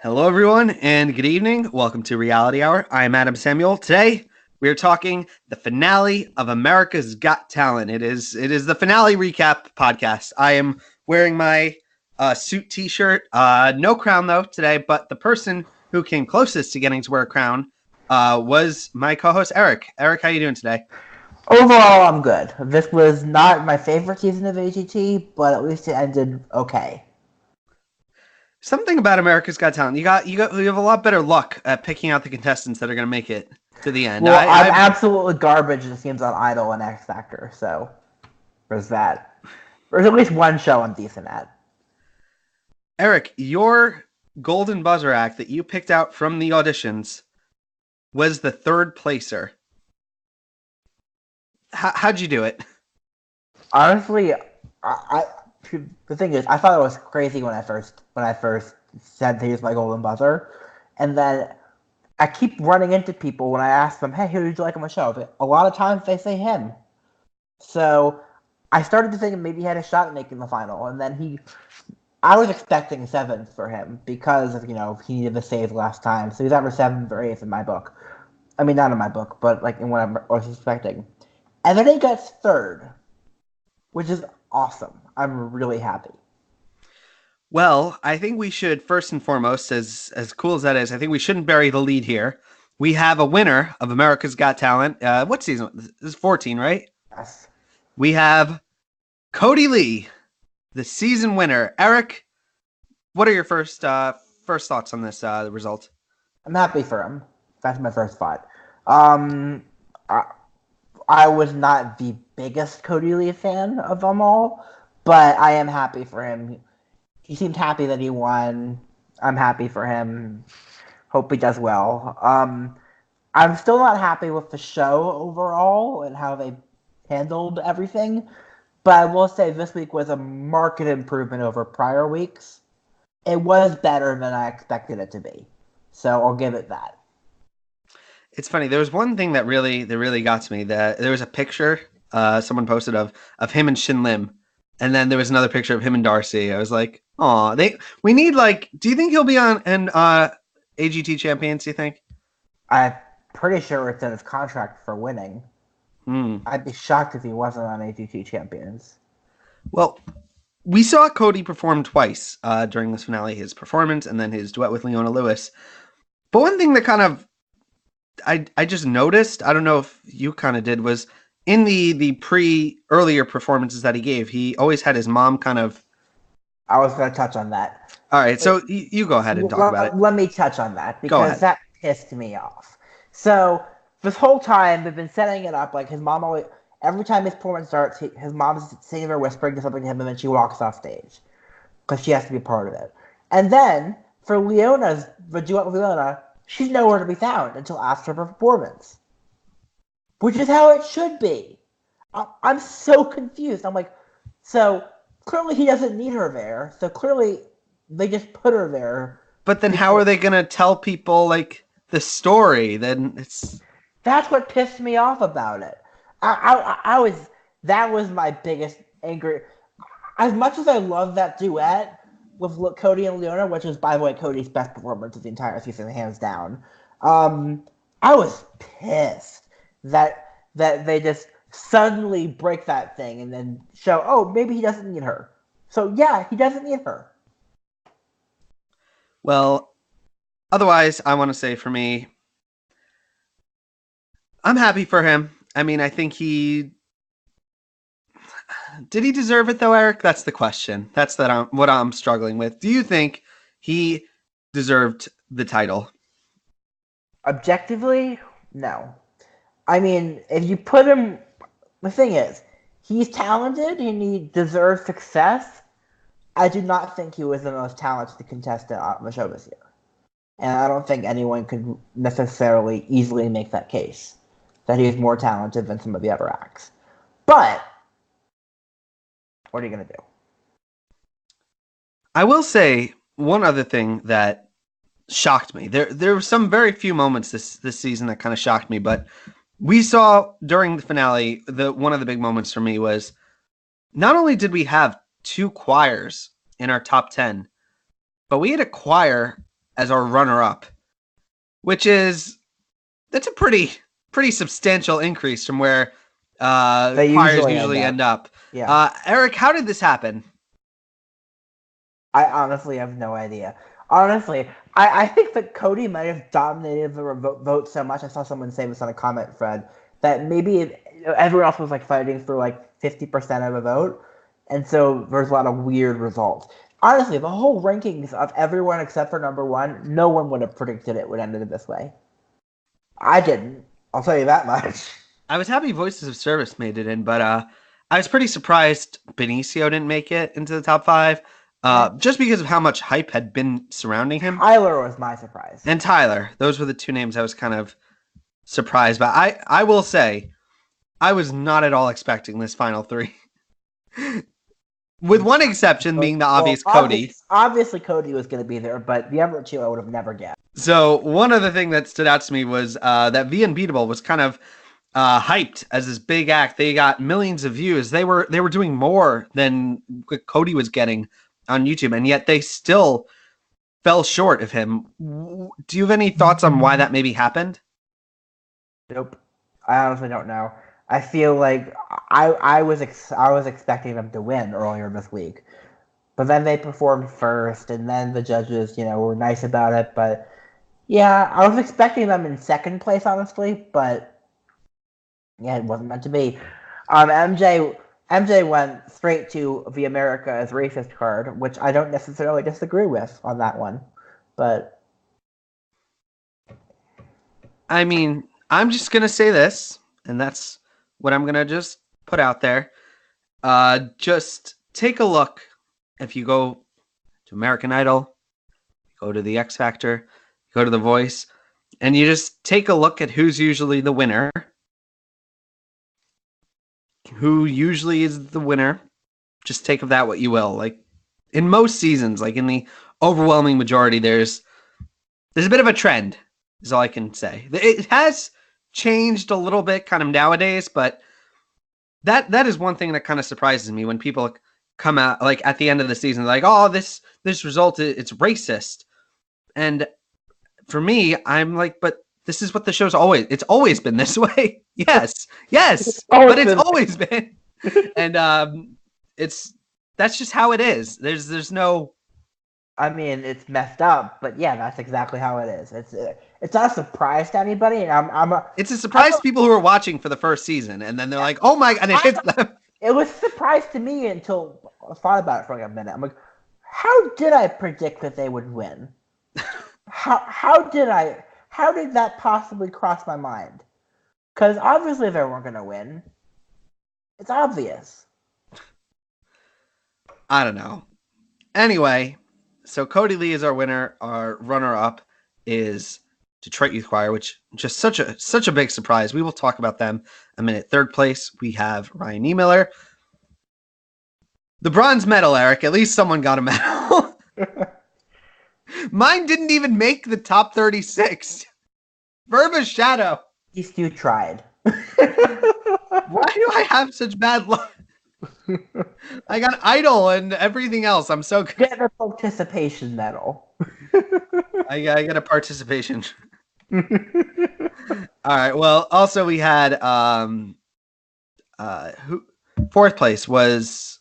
Hello, everyone, and good evening. Welcome to Reality Hour. I'm Adam Samuel. Today, we are talking the finale of America's Got Talent. It is the finale recap podcast. I am wearing my suit T-shirt. No crown though today, but the person who came closest to getting to wear a crown was my co-host Eric. Eric, how you doing today? Overall, I'm good. This was not my favorite season of AGT, but at least it ended okay. Something about America's Got Talent. You have a lot better luck at picking out the contestants that are going to make it to the end. Well, I'm absolutely garbage it seems on Idol and X Factor, so there's that. There's at least one show I'm decent at. Eric, your golden buzzer act that you picked out from the auditions was the third placer. How'd you do it? Honestly, the thing is, I thought it was crazy when I first said to use my golden buzzer, and then I keep running into people when I ask them, "Hey, who did you like on my show?" A lot of times they say him. So I started to think maybe he had a shot at making the final, and then I was expecting seventh for him because of, he needed the save last time. So he's either seventh or eighth in my book. I mean, not in my book, but like in what I was expecting. And then he gets third, which is awesome. I'm really happy. Well, I think we should first and foremost, as cool as that is, I think we shouldn't bury the lead here. We have a winner of America's Got Talent. What season? This is 14, right? Yes. We have Cody Lee, the season winner. Eric, what are your first thoughts on this result? I'm happy for him. That's my first thought. I was not the biggest Cody Lee fan of them all, but I am happy for him. He seemed happy that he won. I'm happy for him. Hope he does well. I'm still not happy with the show overall and how they handled everything, but I will say this week was a marked improvement over prior weeks. It was better than I expected it to be, so I'll give it that. It's funny. There was one thing that really got to me. That there was a picture someone posted of him and Shin Lim, and then there was another picture of him and Darcy. I was like, "Aw, we need like." Do you think he'll be on an AGT Champions? Do you think? I'm pretty sure it's in his contract for winning. I'd be shocked if he wasn't on AGT Champions. Well, we saw Cody perform twice during this finale. His performance and then his duet with Leona Lewis. But one thing that kind of I just noticed, I don't know if you kind of did, was in the earlier performances that he gave, he always had his mom kind of. I was going to touch on that. All right, so you go ahead and talk about it. Let me touch on that because that pissed me off. So this whole time we've been setting it up like his mom always. Every time his performance starts, his mom's sitting there whispering something to him, and then she walks off stage because she has to be part of it. And then for the duet with Leona, she's nowhere to be found until after her performance, which is how it should be. I'm so confused. I'm like, so clearly he doesn't need her there. So clearly they just put her there. But then how are they going to tell people like the story? Then that's what pissed me off about it. That was my biggest anger. As much as I love that duet with Cody and Leona, which is, by the way, Cody's best performance of the entire season, hands down, I was pissed that they just suddenly break that thing and then show, oh, maybe he doesn't need her. So, yeah, he doesn't need her. Well, otherwise, I want to say for me, I'm happy for him. I mean, I think did he deserve it though, Eric? That's the question. That's what I'm struggling with. Do you think he deserved the title? Objectively, no. I mean, if you put him, the thing is, he's talented and he deserves success. I do not think he was the most talented contestant on the show this year. And I don't think anyone could necessarily easily make that case, that he's more talented than some of the other acts. But what are you going to do? I will say one other thing that shocked me. There were some very few moments this season that kind of shocked me, but we saw during the finale, one of the big moments for me was not only did we have two choirs in our top 10, but we had a choir as our runner-up, that's a pretty substantial increase from where They choirs usually end up. Yeah. Eric, how did this happen? I honestly have no idea. Honestly, I think that Cody might have dominated the vote so much. I saw someone say this on a comment thread that maybe everyone else was like fighting for like 50% of the vote, and so there's a lot of weird results. Honestly, the whole rankings of everyone except for number one, no one would have predicted it would end it this way. I didn't. I'll tell you that much. I was happy Voices of Service made it in, but I was pretty surprised Benicio didn't make it into the top 5. Just because of how much hype had been surrounding him. Tyler was my surprise. And Tyler. Those were the two names I was kind of surprised by. I will say, I was not at all expecting this final 3. With one exception being the obvious Cody. Obviously, Cody was going to be there, but the other two I would have never guessed. So one other thing that stood out to me was that The Unbeatable was kind of hyped as this big act. They got millions of views. They were doing more than Cody was getting on YouTube, and yet they still fell short of him. Do you have any thoughts on why that maybe happened? Nope. I honestly don't know. I feel like I was expecting them to win earlier this week, but then they performed first, and then the judges, were nice about it. But yeah, I was expecting them in second place, honestly. But yeah, it wasn't meant to be. MJ went straight to the America is Racist card, which I don't necessarily disagree with on that one. But I mean, I'm just going to say this, and that's what I'm going to just put out there. Just take a look. If you go to American Idol, go to the X Factor, go to The Voice, and you just take a look at who's usually the winner. Who usually is the winner. Just take of that what you will. Like in most seasons, like in the overwhelming majority, there's a bit of a trend, is all I can say. It has changed a little bit kind of nowadays, but that is one thing that kind of surprises me when people come out like at the end of the season, like, oh, this result, it's racist. And for me, I'm like, but this is what the show's it's always been this way. Yes, but it's always been. And that's just how it is. There's no. I mean, it's messed up, but yeah, that's exactly how it is. It's not a surprise to anybody, and It's a surprise to people who are watching for the first season, and then they're like, oh my, and it hits them. It was a surprise to me until I thought about it for like a minute. I'm like, how did I predict that they would win? How did that possibly cross my mind? Because obviously they weren't going to win. It's obvious. I don't know. Anyway, so Cody Lee is our winner. Our runner-up is Detroit Youth Choir, which just such a big surprise. We will talk about them a minute. Third place, we have Ryan E. Miller. The bronze medal, Eric. At least someone got a medal. Mine didn't even make the top 36. Verba's Shadow. At least you tried. Why do I have such bad luck? I got Idol and everything else. I'm so good. Get a participation medal. I get a participation. All right. Well, also we had fourth place was.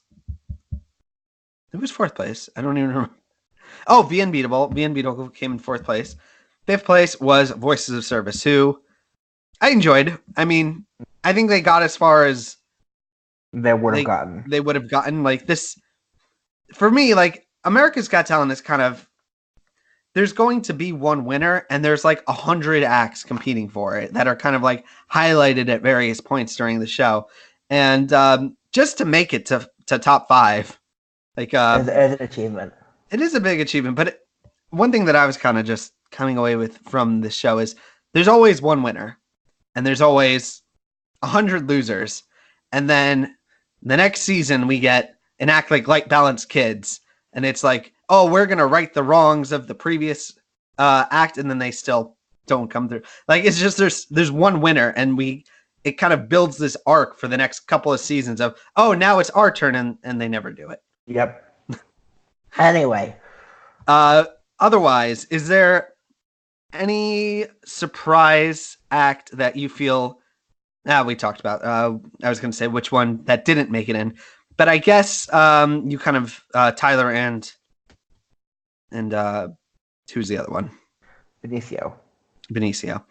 Who was fourth place? I don't even remember. Oh, The Unbeatable. The Unbeatable came in fourth place. Fifth place was Voices of Service, who I enjoyed. I mean, I think they got as far as they would have gotten. They would have gotten. Like this, for me, like America's Got Talent is kind of, there's going to be one winner, and there's like 100 acts competing for it that are kind of like highlighted at various points during the show. And just to make it to top 5, like it's an achievement. It is a big achievement, but one thing that I was kind of just coming away with from this show is there's always one winner, and there's always 100 losers. And then the next season we get an act like Light Balance Kids, and it's like, oh, we're going to right the wrongs of the previous act, and then they still don't come through. Like, it's just there's one winner, and it kind of builds this arc for the next couple of seasons of, oh, now it's our turn, and they never do it. Yep. Anyway. otherwise, is there any surprise act that you feel? We talked about. I was going to say which one that didn't make it in, but I guess you kind of Tyler and who's the other one? Benicio.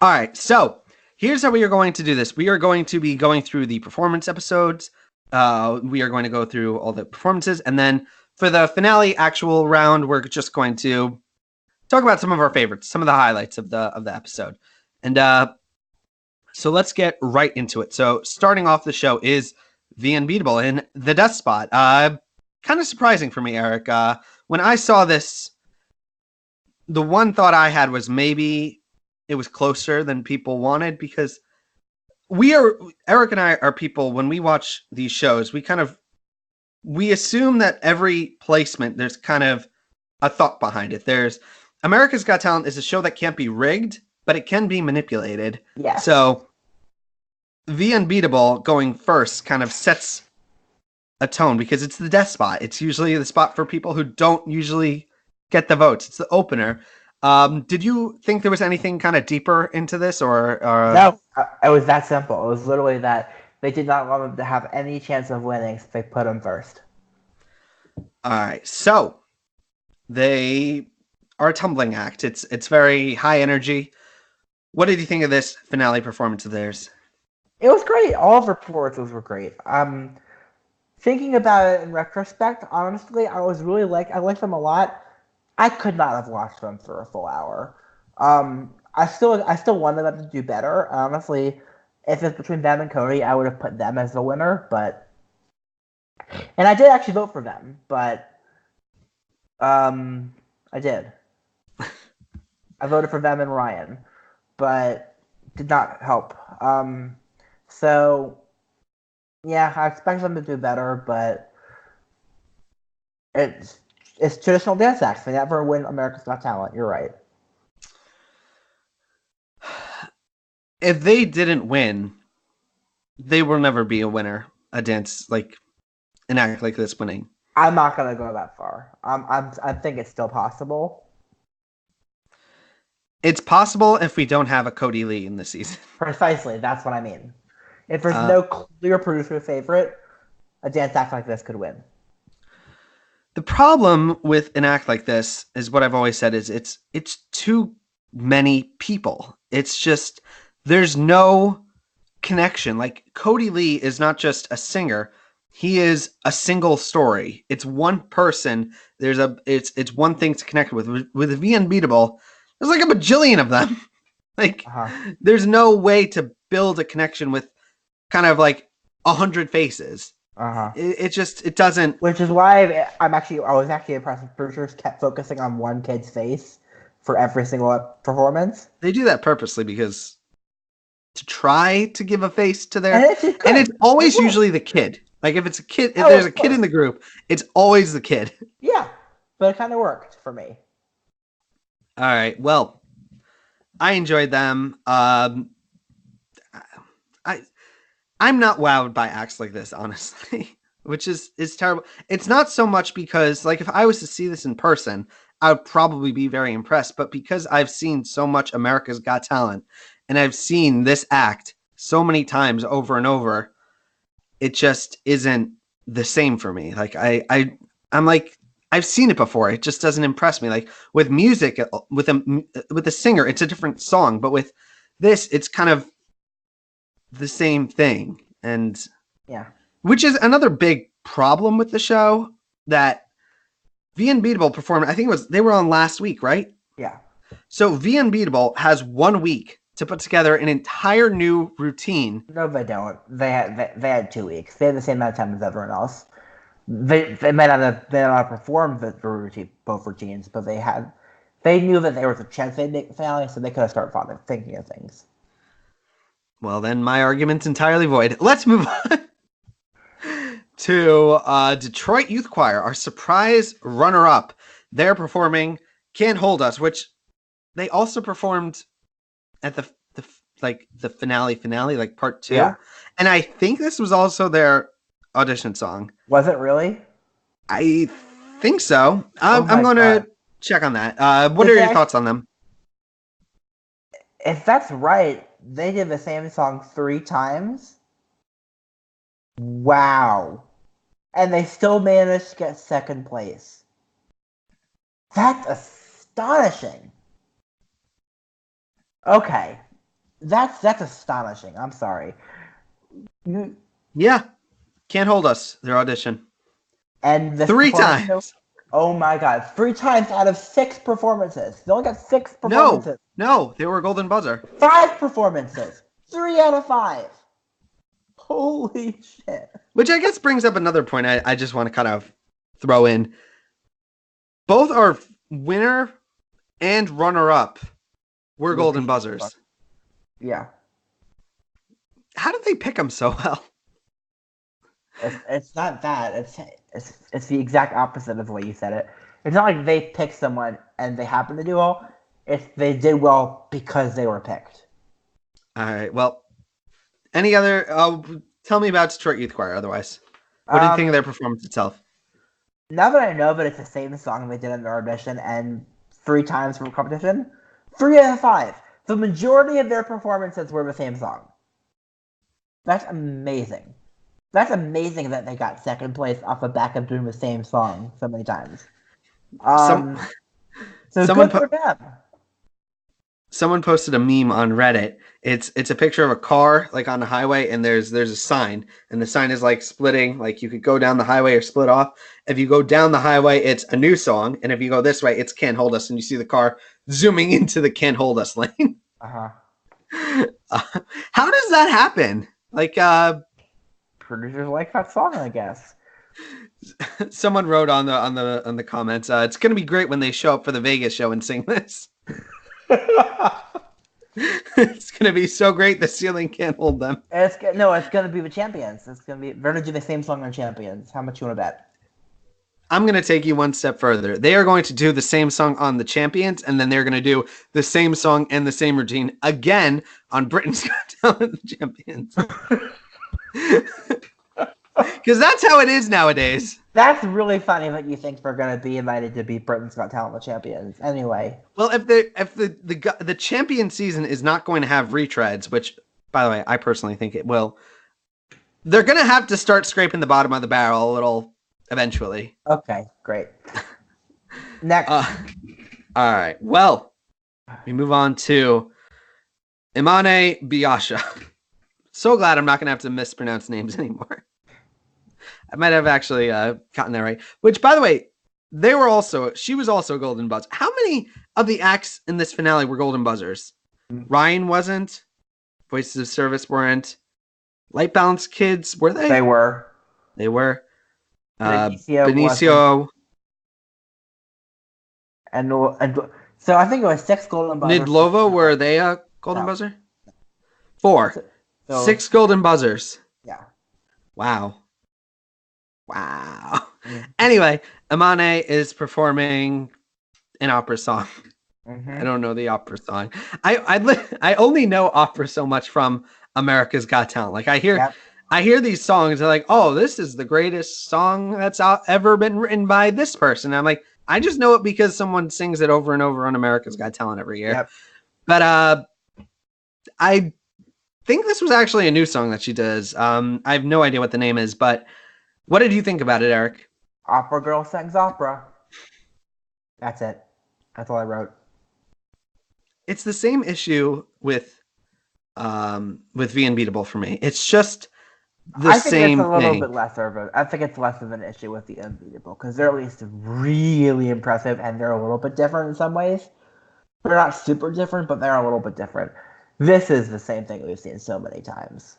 All right, so here's how we are going to do this. We are going to be going through the performance episodes. We are going to go through all the performances, and then for the finale actual round, we're just going to talk about some of our favorites, some of the highlights of the episode. And so let's get right into it. So starting off the show is The Unbeatable in the Death Spot. Kind of surprising for me, Eric. When I saw this, the one thought I had was maybe it was closer than people wanted, because Eric and I are people, when we watch these shows, we assume that every placement, there's kind of a thought behind it. There's America's Got Talent is a show that can't be rigged, but it can be manipulated. Yeah. So The Unbeatable going first kind of sets a tone, because it's the death spot. It's usually the spot for people who don't usually get the votes. It's the opener. Did you think there was anything kind of deeper into this, or No, it was that simple. It was literally that they did not want them to have any chance of winning, so they put them first. All right, so they are a tumbling act. It's very high energy. What did you think of this finale performance of theirs? It was great. All of their performances were great. Thinking about it in retrospect, honestly, I liked them a lot. I could not have watched them for a full hour. I still wanted them to do better. Honestly, if it's between them and Cody, I would have put them as the winner. And I did actually vote for them, but I did. I voted for them and Ryan, but did not help. So yeah, I expect them to do better, but it's traditional dance acts. They never win America's Got Talent. You're right. If they didn't win, they will never be a winner. A dance like an act like this winning. I'm not gonna go that far. I think it's still possible. It's possible if we don't have a Cody Lee in this season. Precisely, that's what I mean. If there's no clear producer favorite, a dance act like this could win. The problem with an act like this is what I've always said is it's too many people. It's just there's no connection. Like Cody Lee is not just a singer. He is a single story. It's one person. It's one thing to connect with. With The Unbeatable, there's like a bajillion of them. Like there's no way to build a connection with kind of like 100 faces. It doesn't. Which is why I was actually impressed with producers kept focusing on one kid's face for every single performance. They do that purposely because to try to give a face to their, and it's always usually the kid. Like if it's a kid, if there's a kid in the group, it's always the kid. Yeah, but it kind of worked for me. All right, well, I enjoyed them. I'm not wowed by acts like this, honestly, which is terrible. It's not so much because, like, if I was to see this in person, I would probably be very impressed. But because I've seen so much America's Got Talent, and I've seen this act so many times over and over, it just isn't the same for me. Like, I'm like, I've seen it before. It just doesn't impress me. Like with music, with a singer, it's a different song. But with this, it's kind of the same thing. And yeah, which is another big problem with the show, that The Unbeatable performed, I think they were on last week, right? Yeah. So The Unbeatable has 1 week to put together an entire new routine. No, they don't. They had 2 weeks. They had the same amount of time as everyone else. They might not have performed both routines, but they knew that there was a chance they'd make the finale, so they could have started thinking of things. Well, then my argument's entirely void. Let's move on to Detroit Youth Choir, our surprise runner-up. They're performing Can't Hold Us, which they also performed at the finale, like part 2. Yeah. And I think this was also their audition song. Was it really? I think so. I'm check on that. What are your thoughts on them? If that's right, they did the same song 3 times. Wow. And they still managed to get second place. That's astonishing. Okay. That's astonishing. I'm sorry. Yeah. Can't Hold Us, their audition. And the 3 times. Oh my god. 3 times out of 6 performances. They only got 6 performances. No, they were Golden Buzzer. 5 performances. 3 out of 5. Holy shit. Which I guess brings up another point I just want to kind of throw in. Both our winner and runner-up were Golden Buzzers. Yeah. How did they pick them so well? It's not that. It's the exact opposite of the way you said it. It's not like they picked someone and they happened to do well. It's they did well because they were picked. All right. Well, any other? Tell me about Detroit Youth Choir. Otherwise, what do you think of their performance itself? Now that I know that it's the same song they did in their audition and 3 times from competition, 3 out of 5. The majority of their performances were the same song. That's amazing. That's amazing that they got second place off the back of doing the same song so many times. So good for them. Someone posted a meme on Reddit. It's a picture of a car like on the highway, and there's a sign, and the sign is like splitting. Like you could go down the highway or split off. If you go down the highway, it's a new song, and if you go this way, it's Can't Hold Us, and you see the car zooming into the Can't Hold Us lane. How does that happen? Like producers like that song, I guess. Someone wrote on the comments, it's gonna be great when they show up for the Vegas show and sing this. It's gonna be so great the ceiling can't hold them. It's gonna be the Champions. They're gonna do the same song on Champions. How much you want to bet? I'm gonna take you one step further. They are going to do the same song on the Champions, and then they're gonna do the same song and the same routine again on Britain's Got Talent the Champions. Because that's how it is nowadays. That's really funny that you think they're going to be invited to be Britain's Got Talent the Champions. Anyway. Well, if the champion season is not going to have retreads, which, by the way, I personally think it will, they're going to have to start scraping the bottom of the barrel a little eventually. Okay, great. Next. All right. Well, we move on to Imane Biasha. So glad I'm not going to have to mispronounce names anymore. I might have actually gotten that right. Which, by the way, she was also a Golden Buzzer. How many of the acts in this finale were Golden Buzzers? Ryan wasn't. Voices of Service weren't. Light Balance Kids, were they? They were. Benicio. And so I think it was 6 Golden Buzzers. Nidlovo, were they a Golden Buzzer? 4. So, 6 Golden Buzzers. Yeah. Wow. Mm-hmm. Anyway, Imane is performing an opera song. Mm-hmm. I don't know the opera song. I only know opera so much from America's Got Talent. Like I hear these songs. They're like, oh, this is the greatest song that's ever been written by this person. And I'm like, I just know it because someone sings it over and over on America's Got Talent every year. Yep. But I think this was actually a new song that she does. I have no idea what the name is, but what did you think about it, Eric? Opera girl sings opera. That's it. That's all I wrote. It's the same issue with The Unbeatable for me. It's just the same thing. I think it's a little bit less I think it's less of an issue with The Unbeatable because they're at least really impressive and they're a little bit different in some ways. They're not super different, but they're a little bit different. This is the same thing we've seen so many times.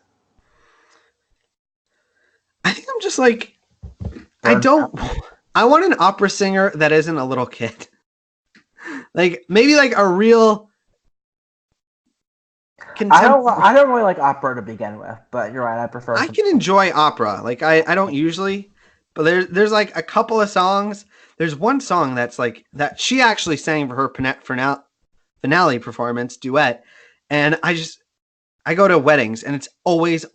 I think I'm just like, I want an opera singer that isn't a little kid. Like, maybe like a real... I don't really like opera to begin with, but you're right, I prefer... I can enjoy opera. Like, I don't usually, but there's like a couple of songs. There's one song that's like, that she actually sang for her finale performance, duet, and I go to weddings, and it's always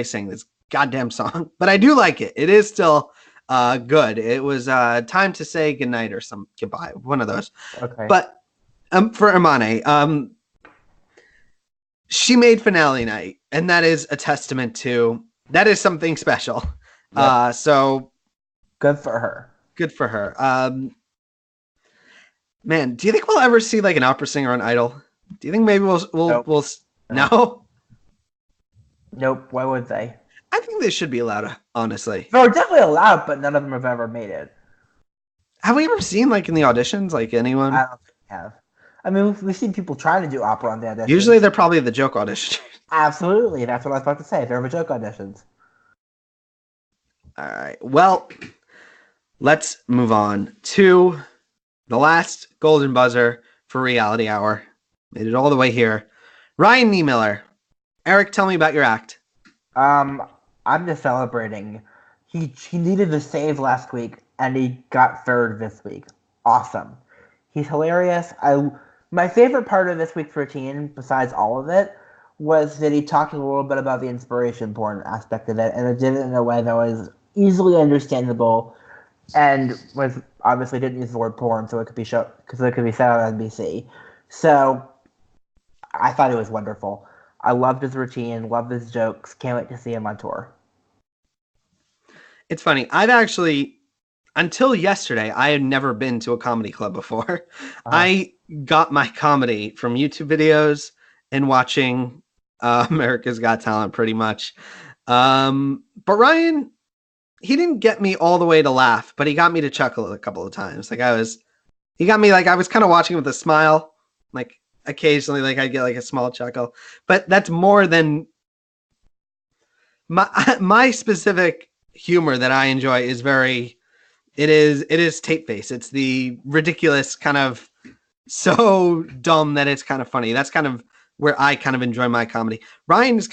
sing this goddamn song, but I do like it. It is still good. It was time to say goodnight or some goodbye, one of those. Okay. But for Imane, she made finale night, and that is a testament to that is something special. Yep. So Good for her. good for her. Man, do you think we'll ever see like an opera singer on Idol? Do you think maybe we'll no? Nope. Why would they? I think they should be allowed, honestly. They're definitely allowed, but none of them have ever made it. Have we ever seen like in the auditions like anyone? I don't think we have. I mean, we've seen people trying to do opera on the auditions. Usually they're probably the joke audition. Absolutely. That's what I was about to say. They're the joke auditions. All right. Well, let's move on to the last golden buzzer for Reality Hour. Made it all the way here. Ryan Niemiller. Eric, tell me about your act. I'm just celebrating. He needed the save last week, and he got third this week. Awesome. He's hilarious. My favorite part of this week's routine, besides all of it, was that he talked a little bit about the inspiration porn aspect of it, and it did it in a way that was easily understandable, and was obviously didn't use the word porn, so it could be said on NBC. So I thought it was wonderful. I loved his routine, loved his jokes. Can't wait to see him on tour. It's funny. I've actually, until yesterday, I had never been to a comedy club before. I got my comedy from YouTube videos and watching America's Got Talent pretty much. But Ryan, he didn't get me all the way to laugh, but he got me to chuckle a couple of times. He got me I was kind of watching with a smile, like occasionally, like I get like a small chuckle, but that's more than my specific humor that I enjoy is it is tape face. It's the ridiculous kind of so dumb that it's kind of funny. That's kind of where I kind of enjoy my comedy. Ryan is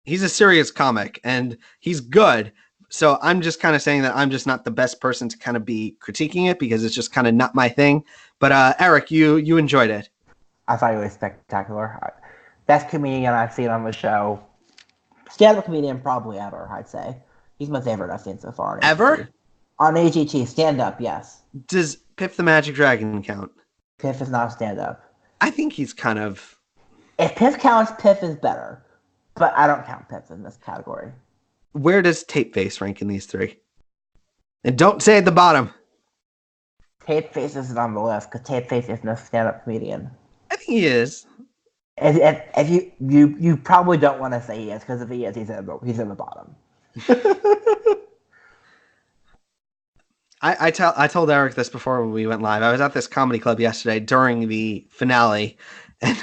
he's a serious comic and he's good. So I'm just kind of saying that I'm just not the best person to kind of be critiquing it because it's just kind of not my thing. But Eric, you enjoyed it. I thought he was spectacular. Best comedian I've seen on the show. Stand-up comedian probably ever, I'd say. He's my favorite I've seen so far. Ever? On AGT, stand-up, yes. Does Piff the Magic Dragon count? Piff is not stand-up. I think he's kind of... If Piff counts, Piff is better. But I don't count Piff in this category. Where does Tape Face rank in these three? And don't say at the bottom. Tape Face isn't on the list because Tape Face isn't a stand-up comedian. I think he is. If you probably don't want to say he is because if he is, he's in the bottom. I told Eric this before we went live. I was at this comedy club yesterday during the finale, and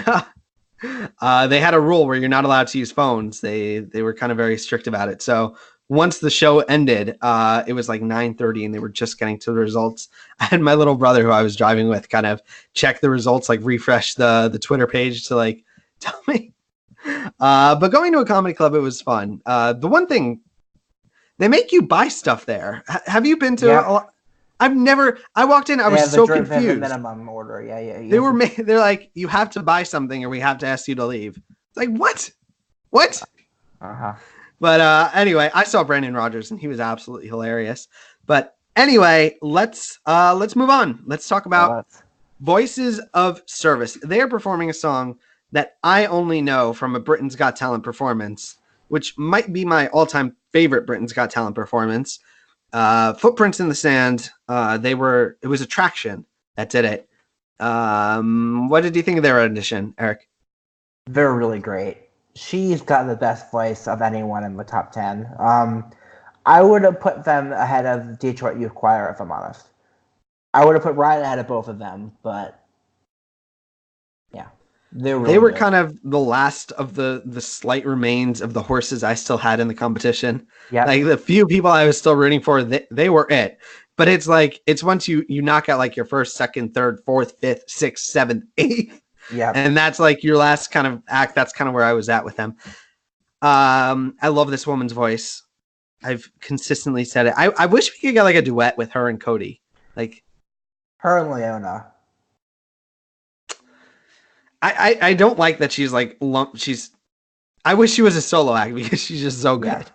they had a rule where you're not allowed to use phones. They were kind of very strict about it. So once the show ended, it was like 9:30 and they were just getting to the results. I had my little brother who I was driving with kind of check the results, like refresh the Twitter page to like tell me. But going to a comedy club, it was fun. The one thing, they make you buy stuff there. Have you been to a lot? I walked in, I was so confused. The minimum order, yeah. They're like, you have to buy something or we have to ask you to leave. It's like, what? Uh-huh. But anyway, I saw Brandon Rogers and he was absolutely hilarious. But anyway, let's move on. Let's talk about Voices of Service. They are performing a song that I only know from a Britain's Got Talent performance, which might be my all-time favorite Britain's Got Talent performance. Footprints in the Sand. It was Attraction that did it. What did you think of their audition, Eric? They're really great. She's got the best voice of anyone in the top 10. I would have put them ahead of Detroit Youth Choir, if I'm honest. I would have put Ryan ahead of both of them, but yeah. They were good. Kind of the last of the slight remains of the horses I still had in the competition. Yeah. Like the few people I was still rooting for, they were it. But it's like, it's once you knock out like your first, second, third, fourth, fifth, sixth, seventh, eighth. Yeah. And that's like your last kind of act. That's kind of where I was at with them. I love this woman's voice. I've consistently said it. I wish we could get like a duet with her and Cody. Like her and Leona. I don't like that she's like I wish she was a solo act because she's just so good.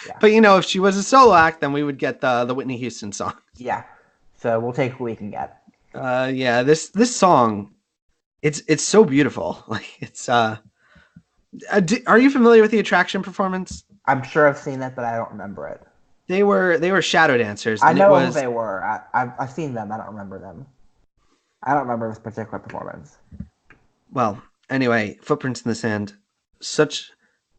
Yeah. But if she was a solo act, then we would get the Whitney Houston song. Yeah. So we'll take what we can get. Yeah, this song, it's so beautiful. Like it's are you familiar with the Attraction performance? I'm sure I've seen it, but I don't remember it. They were shadow dancers, I and it know who was they were. I've seen them. I don't remember them. I don't remember this particular performance. well. Anyway, Footprints in the Sand, such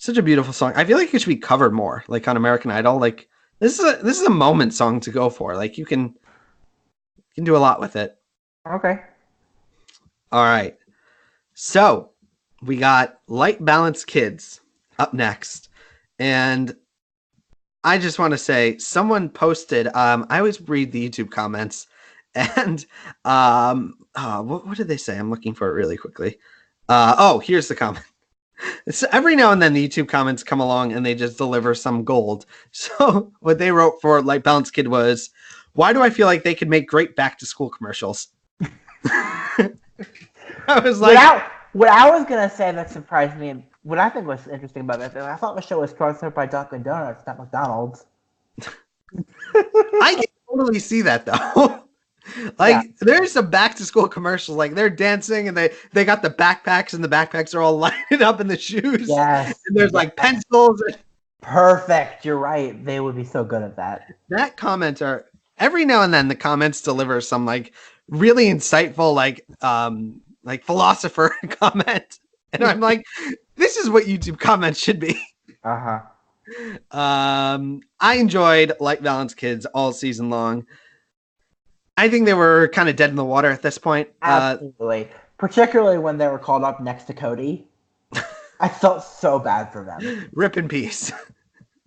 a beautiful song. I feel like it should be covered more, like on American Idol. Like this is a moment song to go for. Like you can do a lot with it. Okay. All right. So we got Light Balanced Kids up next. And I just want to say someone posted, I always read the YouTube comments, and what did they say? I'm looking for it really quickly. Here's the comment. It's every now and then the YouTube comments come along and they just deliver some gold. So what they wrote for Light Balanced Kid was, why do I feel like they could make great back to school commercials? I was like, what I was gonna say that surprised me, and what I think was interesting about it, I thought the show was sponsored by Dunkin' Donuts, not McDonald's. I can totally see that though. There's some back to school commercials, like they're dancing and they got the backpacks and the backpacks are all lighted up in the shoes. Yes. And there's like pencils. Perfect. You're right. They would be so good at that. That commenter, every now and then the comments deliver some like really insightful, like philosopher comment. And I'm like, this is what YouTube comments should be. Uh-huh. I enjoyed Light Balanced Kids all season long. I think they were kind of dead in the water at this point. Absolutely. Particularly when they were called up next to Cody. I felt so bad for them. Rip in peace.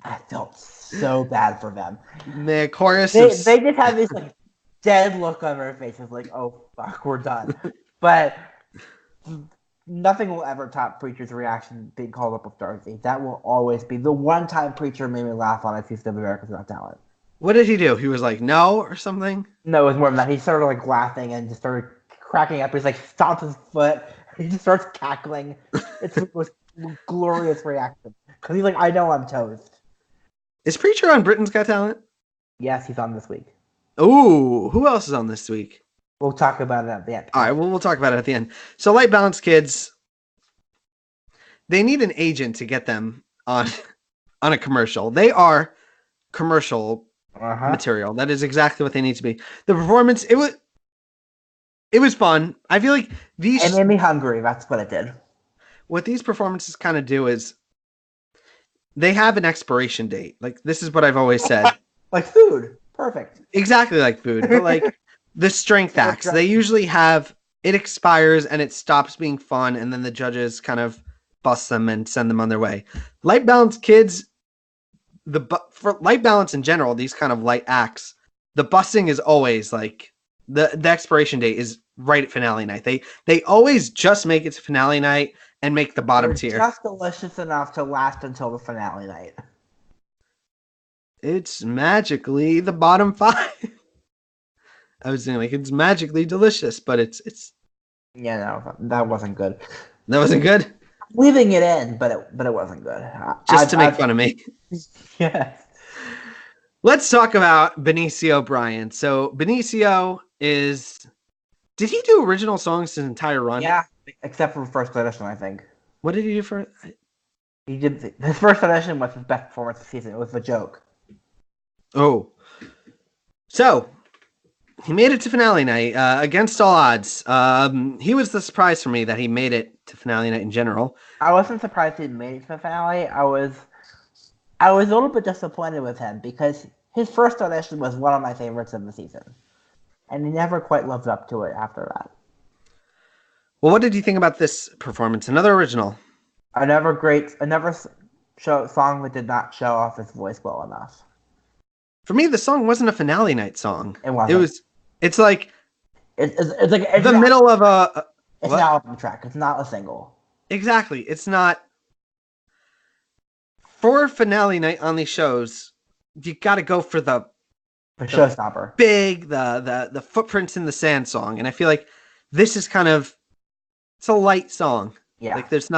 I felt so bad for them. The chorus. They just have this like dead look on their faces, like, oh fuck, we're done. But nothing will ever top Preacher's reaction being called up with Dorothy. That will always be the one time Preacher made me laugh on a season of America's Got Talent. What did he do? He was like, no, or something? No, it was more than that. He started like laughing and just started cracking up. He's like stomps his foot. He just starts cackling. It's the most glorious reaction. Because he's like, I know I'm toast. Is Preacher on Britain's Got Talent? Yes, he's on this week. Ooh, who else is on this week? We'll talk about it at the end. All right, we'll talk about it at the end. So Light Balanced Kids, they need an agent to get them on a commercial. They are commercial material. That is exactly what they need to be. The performance, it was fun. I feel like these... It made me hungry. That's what it did. What these performances kind of do is they have an expiration date. Like, this is what I've always said. Like food. Perfect. Exactly like food. But like the strength acts, they usually have, it expires and it stops being fun, and then the judges kind of bust them and send them on their way. Light Balanced Kids, for Light Balance in general, these kind of light acts, the busing is always like the expiration date is right at finale night. They always just make it to finale night and make the bottom tier. Just delicious enough to last until the finale night. It's magically the bottom 5. I was saying like it's magically delicious, but it's Yeah, no, that wasn't good. That wasn't good. Leaving it in, but it wasn't good. Just to make fun of me. Yes. Let's talk about Benicio Bryan. So Benicio did he do original songs his entire run? Yeah, except for first audition, I think. What did he do for? He did his first audition was his best performance of the season. It was a joke. Oh, so he made it to finale night against all odds. He was the surprise for me that he made it to finale night in general. I wasn't surprised he made it to the finale. I was a little bit disappointed with him because his first audition was one of my favorites of the season, and he never quite lived up to it after that. Well, what did you think about this performance? Another original. Another song that did not show off his voice well enough. For me, the song wasn't a finale night song. It wasn't. It's like it's like the middle of a. It's an album track. It's not a single. Exactly. It's not. For finale night on these shows, you got to go for the showstopper. Big, the Footprints in the Sand song. And I feel like this is kind of, it's a light song. Yeah. Like there's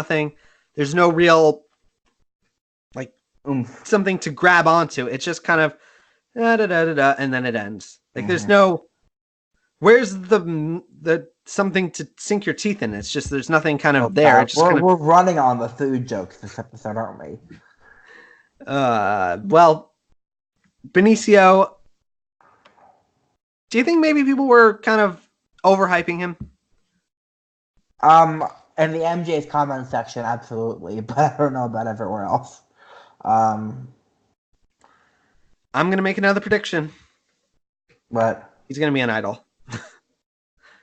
no real, like, oomph. something to grab onto. It's just kind of da da da da da, and then it ends. Like there's Mhm. no where's the something to sink your teeth in. It's just there's nothing kind Oh of there. God, It's just we're kind of we're running on the food jokes this episode, aren't we? well, Benicio. Do you think maybe people were kind of overhyping him? Um, in the MJ's comment section, absolutely, but I don't know about everywhere else. Um, I'm gonna make another prediction. but He's gonna be an idol.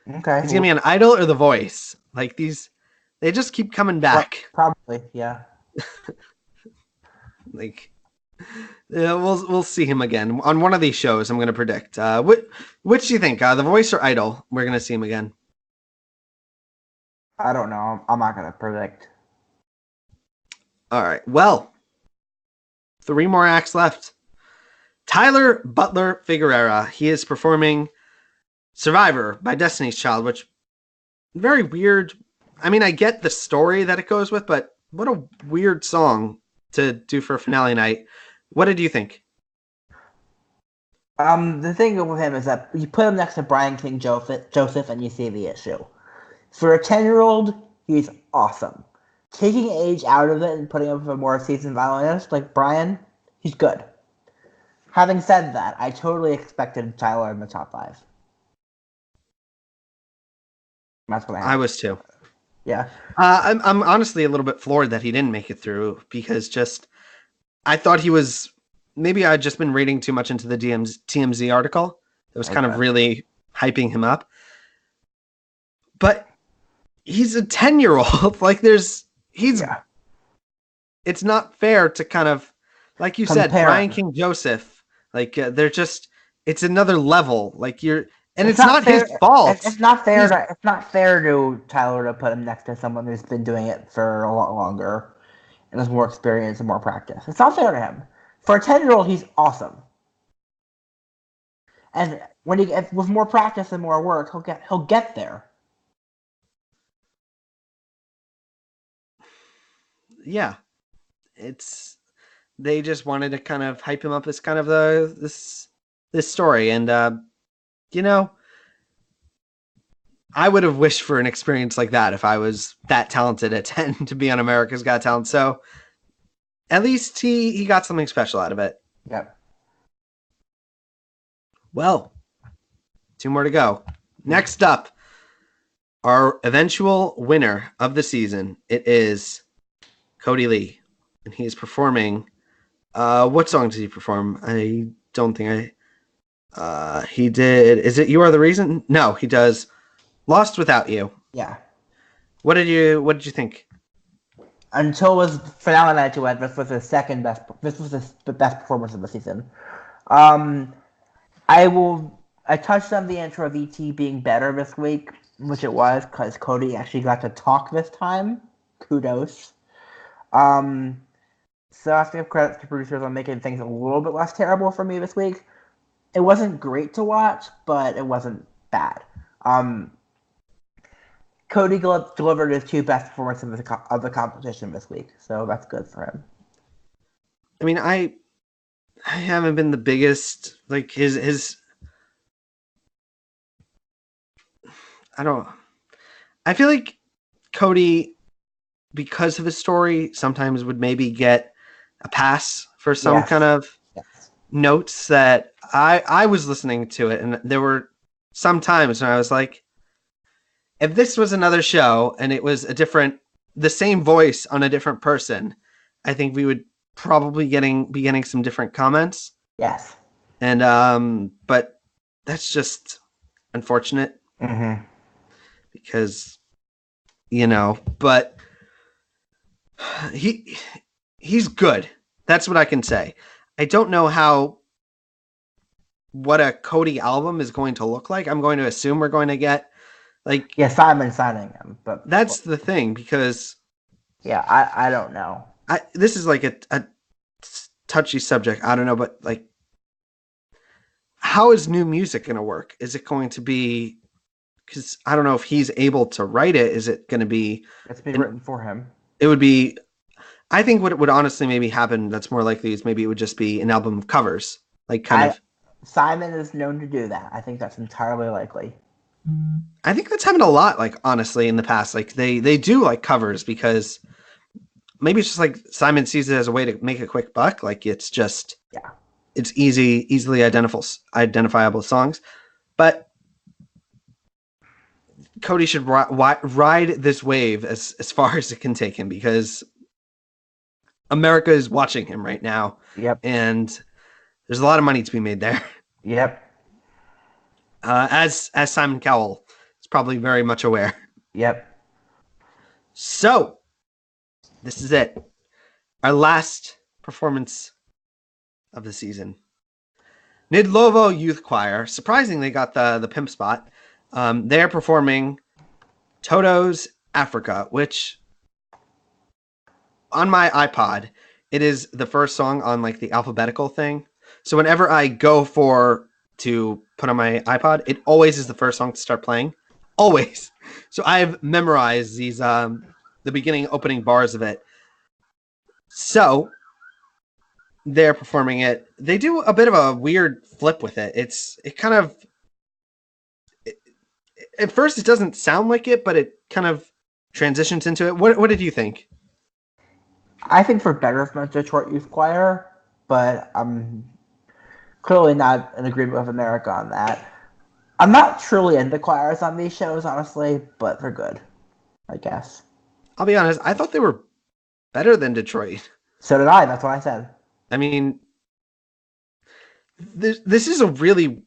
okay, He's gonna be an idol or The Voice. Like these, they just keep coming back. probably, yeah. Like, yeah, we'll see him again on one of these shows. I'm gonna predict. Which do you think? The Voice or Idol? We're gonna see him again. I don't know. I'm not gonna predict. All right. Well, 3 more acts left. Tyler Butler Figueroa. He is performing Survivor by Destiny's Child, which very weird. I mean, I get the story that it goes with, but what a weird song to do for finale night. What did you think? The thing with him is that you put him next to Brian King Joseph, and you see the issue. For a 10-year-old, he's awesome. Taking age out of it and putting him with a more seasoned violinist like Brian, he's good. Having said that, I totally expected Tyler in the top 5. That's what I I had. was too. Yeah. I'm honestly a little bit floored that he didn't make it through because just I thought he was maybe I'd just been reading too much into the TMZ article. It was kind of Okay. really hyping him up. But he's a 10-year-old. Like Yeah. it's not fair to kind of like you said, Compare. Brian King Joseph. Like they're just it's another level. Like you're and It's it's not fair. his fault. It's not fair. He's It's not fair to Tyler to put him next to someone who's been doing it for a lot longer and has more experience and more practice. It's not fair to him. For a 10-year-old, he's awesome. And with more practice and more work, he'll get there. yeah. It's they just wanted to kind of hype him up as kind of this story and you know I would have wished for an experience like that if I was that talented at 10 to be on America's Got Talent. So at least he got something special out of it. Yep. Well, 2 more to go. Next up, our eventual winner of the season. It is Cody Lee, and he is performing. What song does he perform? I don't think he did. Is it "You Are the Reason"? No, he does "Lost Without You." Yeah. What did you think? Until it was finale night to end, this was the second best. This was the best performance of the season. Um, I touched on the intro of ET being better this week, which it was because Cody actually got to talk this time. Kudos. So I have to give credit to producers on making things a little bit less terrible for me this week. It wasn't great to watch, but it wasn't bad. Cody delivered his 2 best performances of the competition this week, so that's good for him. I mean, I haven't been the biggest like his. I feel like Cody, because of his story, sometimes would maybe get a pass for some Yes. kind of Yes. notes that I was listening to it, and there were some times when I was like, if this was another show and it was the same voice on a different person, I think we would probably be getting some different comments. Yes. And but that's just unfortunate Mm-hmm. because but he's good. That's what I can say. I don't know what a Cody album is going to look like. I'm going to assume we're going to get Simon signing him, but that's the thing because I don't know. This is like a touchy subject. I don't know, but like, how is new music going to work? Is it going to be? Because I don't know if he's able to write it. Is it going to be? It's been written for him. It would be. I think what would honestly maybe happen that's more likely is maybe it would just be an album of covers, like kind of. Simon is known to do that. I think that's entirely likely. I think that's happened a lot, like honestly, in the past. Like they do like covers because maybe it's just like Simon sees it as a way to make a quick buck. Like it's just Yeah. it's easily identifiable songs, but Cody should ride this wave as far as it can take him because America is watching him right now. Yep. And there's a lot of money to be made there. Yep. As Simon Cowell is probably very much aware. Yep. So, this is it. Our last performance of the season. Nidlovo Youth Choir, surprisingly got the pimp spot. They're performing Toto's Africa, which on my iPod, it is the first song on like the alphabetical thing. So whenever I go to put on my iPod, it always is the first song to start playing. Always. So I've memorized these the beginning opening bars of it. So they're performing it. They do a bit of a weird flip with it. At first it doesn't sound like it, but it kind of transitions into it. What did you think? I think for better from Detroit Youth Choir, but I'm clearly not in agreement with America on that. I'm not truly into choirs on these shows, honestly, but they're good, I guess. I'll be honest, I thought they were better than Detroit. So did I, that's what I said. I mean, this is a really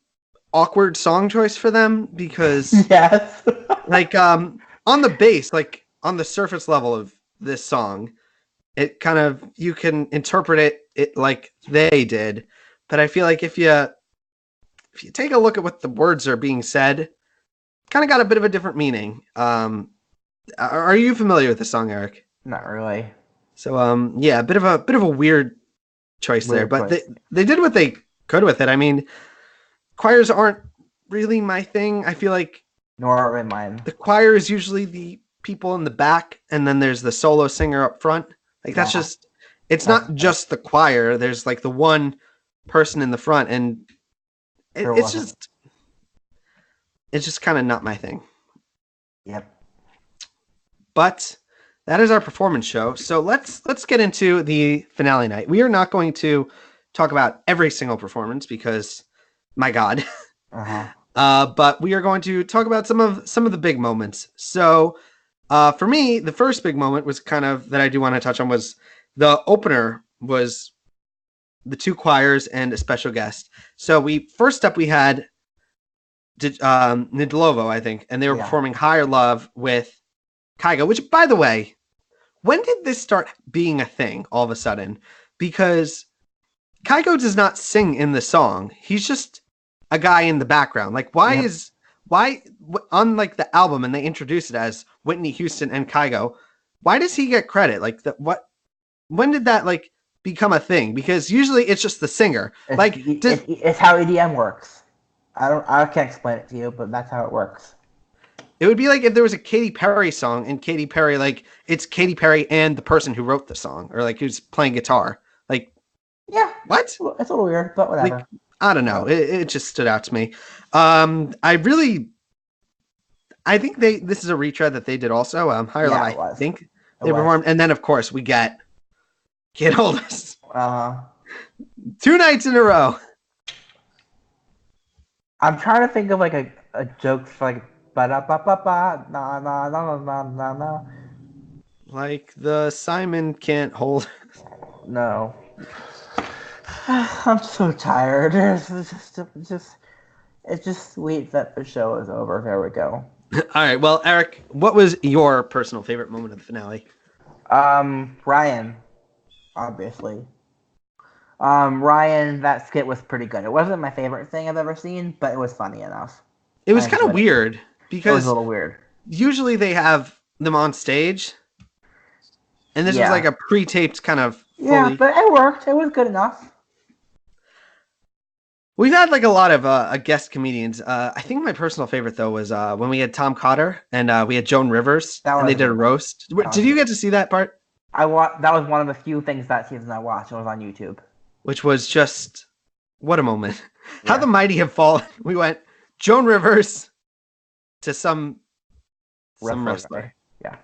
awkward song choice for them because yes. like on the bass, like on the surface level of this song, it kind of you can interpret it like they did, but I feel like if you take a look at what the words are being said, kind of got a bit of a different meaning. Are you familiar with the song, Eric? Not really. So yeah, a bit of a weird choice there, but they did what they could with it. I mean, choirs aren't really my thing. I feel like nor are mine. The choir is usually the people in the back, and then there's the solo singer up front. Like that's just it's not just the choir. There's like the one person in the front, and it's just kind of not my thing. Yep. But that is our performance show. So let's get into the finale night. We are not going to talk about every single performance because, my God. But we are going to talk about some of the big moments. So for me, the first big moment was kind of that I do want to touch on was the opener was the two choirs and a special guest. So first up we had Nidlovo, I think, and they were performing Higher Love with Kygo, which, by the way, when did this start being a thing all of a sudden? Because Kygo does not sing in the song. He's just a guy in the background. Like, why on like the album and they introduce it as Whitney Houston and Kygo, why does he get credit? Like, when did that like become a thing? Because usually it's just the singer. It's how EDM works. I can't explain it to you, but that's how it works. It would be like if there was a Katy Perry song and Katy Perry, like, it's Katy Perry and the person who wrote the song, or like who's playing guitar. Like, yeah, what? It's a little weird, but whatever. Like, I don't know. It just stood out to me. I think this is a retread that they did also. Higher Love, I think they performed, and then of course we get Can't Hold Us. 2 nights in a row. I'm trying to think of like a joke for like ba-da-ba-ba-ba, na. Like the Simon Can't Hold. No. I'm so tired. It's just sweet that the show is over. There we go. All right. Well, Eric, what was your personal favorite moment of the finale? Ryan, obviously. Ryan, that skit was pretty good. It wasn't my favorite thing I've ever seen, but it was funny enough. It was kind of weird because it was a little weird. Usually they have them on stage, and this was like a pre-taped kind of. Yeah, but it worked. It was good enough. We've had like a lot of guest comedians. I think my personal favorite though was when we had Tom Cotter and we had Joan Rivers and they did a roast. Did you get to see that part? That was one of the few things that season I watched. It was on YouTube. which was just what a moment. How Yeah. the mighty have fallen. We went Joan Rivers to some wrestler. Guy. Yeah.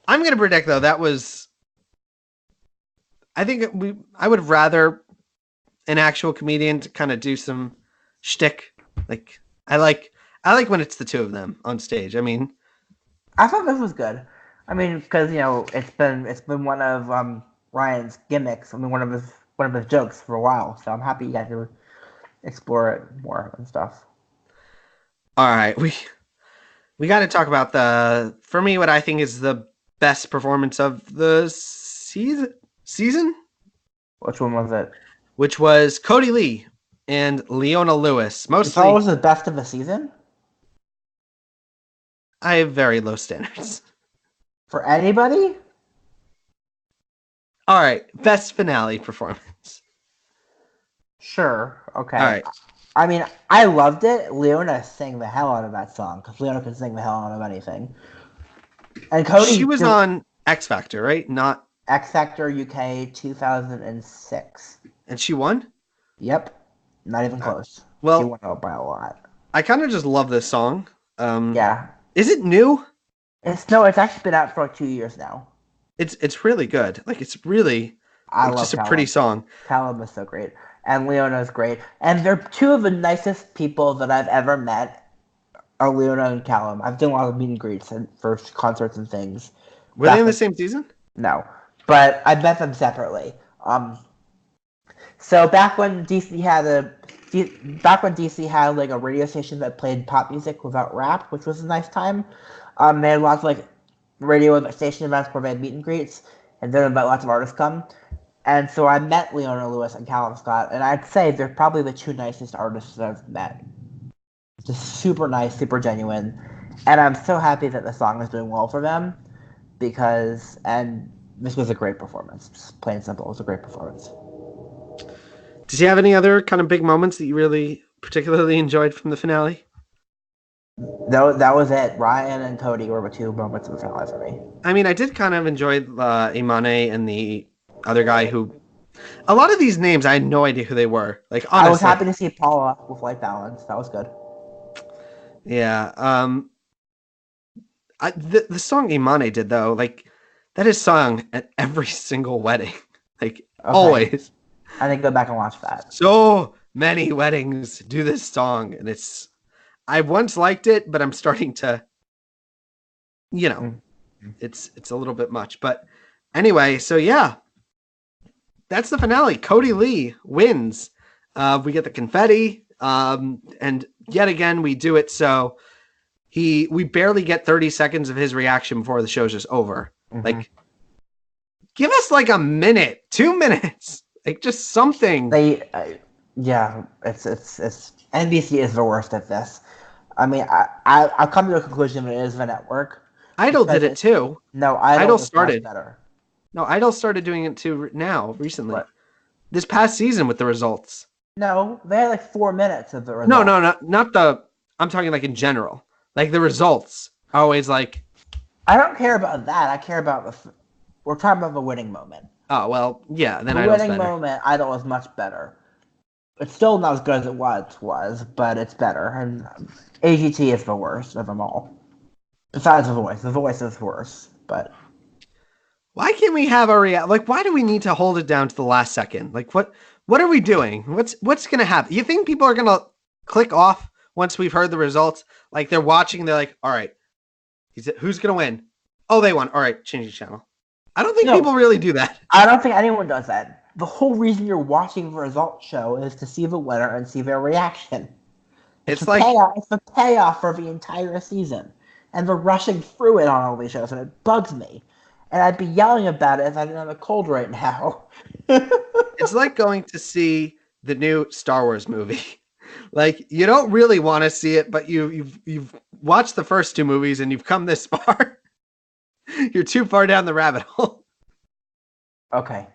I'm gonna predict though that was. I think I would rather an actual comedian to kind of do some shtick. Like I like when it's the two of them on stage. I mean, I thought this was good. I mean, because it's been one of Ryan's gimmicks. I mean, one of his jokes for a while. So I'm happy you guys to explore it more and stuff. all right, we got to talk about for me what I think is the best performance of the season, Which one was it? which was Cody Lee and Leona Lewis. You thought it Mostly, was the best of the season I have very low standards. for anybody. All right, best finale performance. Sure. Okay. All right, I mean, I loved it. Leona sang the hell out of that song because Leona can sing the hell out of anything. And Cody, she was on X Factor, right? Not X Factor UK 2006. and she won. Yep. Not even close. Well, she won out by a lot. I kind of just love this song. Yeah. Is it new? It's actually been out for like 2 years now. It's really good. Like it's really I love just a Callum. pretty song. Callum is so great. And Leona's great. And they're two of the nicest people that I've ever met are Leona and Callum. I've done a lot of meet and greets and for concerts and things. Were they in the same season? No. But I met them separately. So back when DC had like a radio station that played pop music without rap, which was a nice time. They had lots of like radio station events where they had meet and greets, and then lots of artists come. And so I met Leona Lewis and Callum Scott, and I'd say they're probably the two nicest artists that I've met. Just super nice, super genuine, and I'm so happy that the song is doing well for them and this was a great performance. Just plain and simple, it was a great performance. Did you have any other kind of big moments that you really particularly enjoyed from the finale? That was it. Ryan and Cody were the two moments of the finale for me. I mean, I did kind of enjoy Imane and the other guy who. A lot of these names, I had no idea who they were. Like honestly, I was happy to see Paula with Light Balance. That was good. Yeah. The song Imane did though, like that is sung at every single wedding, like always. I didn't go back and watch that. So many weddings do this song, and I once liked it, but I'm starting to, it's a little bit much. But anyway, so yeah, that's the finale. Cody Lee wins. We get the confetti, and yet again we do it. So we barely get 30 seconds of his reaction before the show's just over. Mm-hmm. Like, give us like a minute, 2 minutes, like just something. Yeah, it's NBC is the worst at this. I mean, I've come to a conclusion that it is the network. Idol did it too. No, Idol started better. No, Idol started doing it too recently. What? This past season with the results. No, they had like 4 minutes of the results. No, not the. I'm talking like in general. Like the results are always like. I don't care about that. I care about we're talking about the winning moment. Oh well, yeah. Then the Idol's winning better. moment, Idol is much better. It's still not as good as it was, but it's better. And AGT is the worst of them all. Besides The Voice. The Voice is worse, but... Why can't we have like, why do we need to hold it down to the last second? Like, what are we doing? What's going to happen? You think people are going to click off once we've heard the results? Like, they're watching, they're like, all right, who's going to win? Oh, they won. All right, change the channel. I don't think people really do that. I don't think anyone does that. The whole reason you're watching the results show is to see the winner and see their reaction. It's the payoff for the entire season. And they're rushing through it on all these shows, and it bugs me. And I'd be yelling about it if I didn't have a cold right now. It's like going to see the new Star Wars movie. Like, you don't really want to see it, but you've watched the first two movies and you've come this far. You're too far down the rabbit hole. Okay.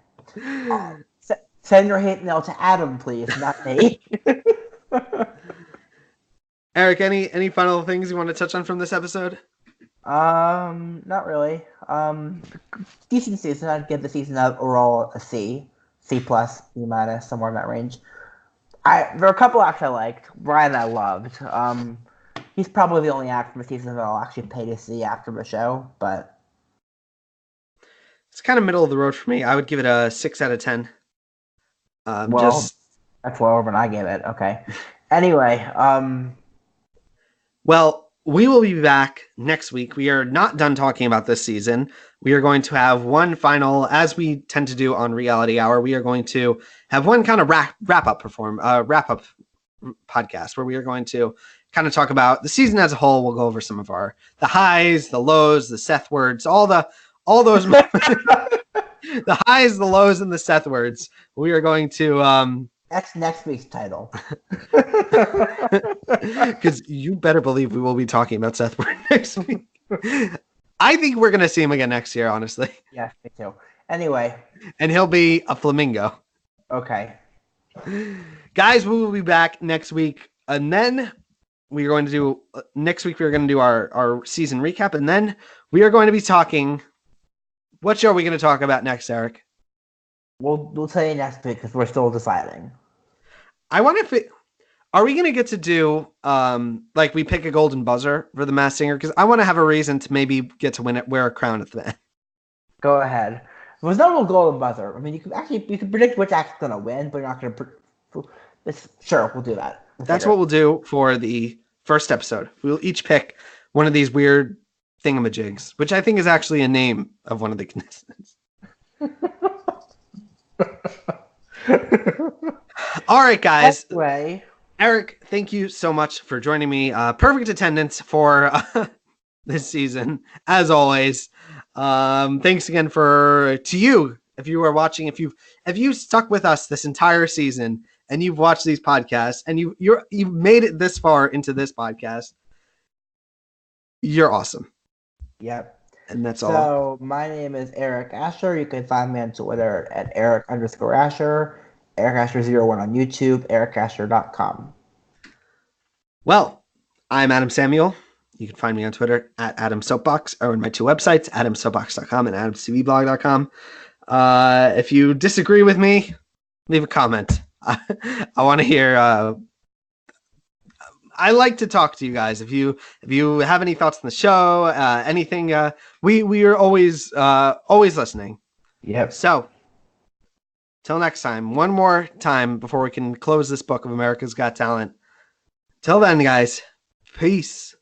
Send your hate mail to Adam, please, not me. Eric, any final things you want to touch on from this episode? Not really. Decent season. I'd give the season overall a C, C plus, B minus, somewhere in that range. There are a couple acts I liked. Ryan I loved. He's probably the only act from the season that I'll actually pay to see after the show. But It's kind of middle of the road for me. I would give it a 6 out of 10. well, that's lower than I gave it. Okay. Anyway, Well, we will be back next week. We are not done talking about this season. We are going to have one final, as we tend to do on Reality Hour. We are going to have one kind of wrap up podcast where we are going to kind of talk about the season as a whole. We'll go over some of the highs, the lows, the Seth words, all those the highs, the lows, and the Seth words. We are going to that's next week's title. Because you better believe we will be talking about Seth Ward next week. I think we're going to see him again next year, honestly. Yeah, me too. Anyway. And he'll be a flamingo. Okay. Guys, we will be back next week. And then we are going to do, next week we are going to do our season recap. And then we are going to be talking, what show are we going to talk about next, Eric? We'll tell you next week because we're still deciding. I wonder if are we going to get to do, like we pick a golden buzzer for the Masked Singer? Because I want to have a reason to maybe get to wear a crown at the end. Go ahead. There's no real golden buzzer. I mean, you can predict which act's going to win, but you're not going to. Sure, we'll do that. That's what we'll do for the first episode. We'll each pick one of these weird thingamajigs, which I think is actually a name of one of the contestants. All right, guys. Anyway, Eric, thank you so much for joining me. Perfect attendance for this season, as always. Thanks again to you if you are watching. If you stuck with us this entire season and you've watched these podcasts and you've made it this far into this podcast, you're awesome. Yep. And that's all. So my name is Eric Ascher. You can find me on Twitter at Eric_Ascher, Eric Ascher01 on YouTube, ericascher.com. Well, I'm Adam Samuel. You can find me on Twitter at AdamSoapbox or on my two websites, AdamSoapbox.com and AdamCVblog.com. If you disagree with me, leave a comment. I want to hear. I like to talk to you guys. If you have any thoughts on the show, anything, we are always listening. Yep. So, till next time, one more time before we can close this book of America's Got Talent. Till then, guys, peace.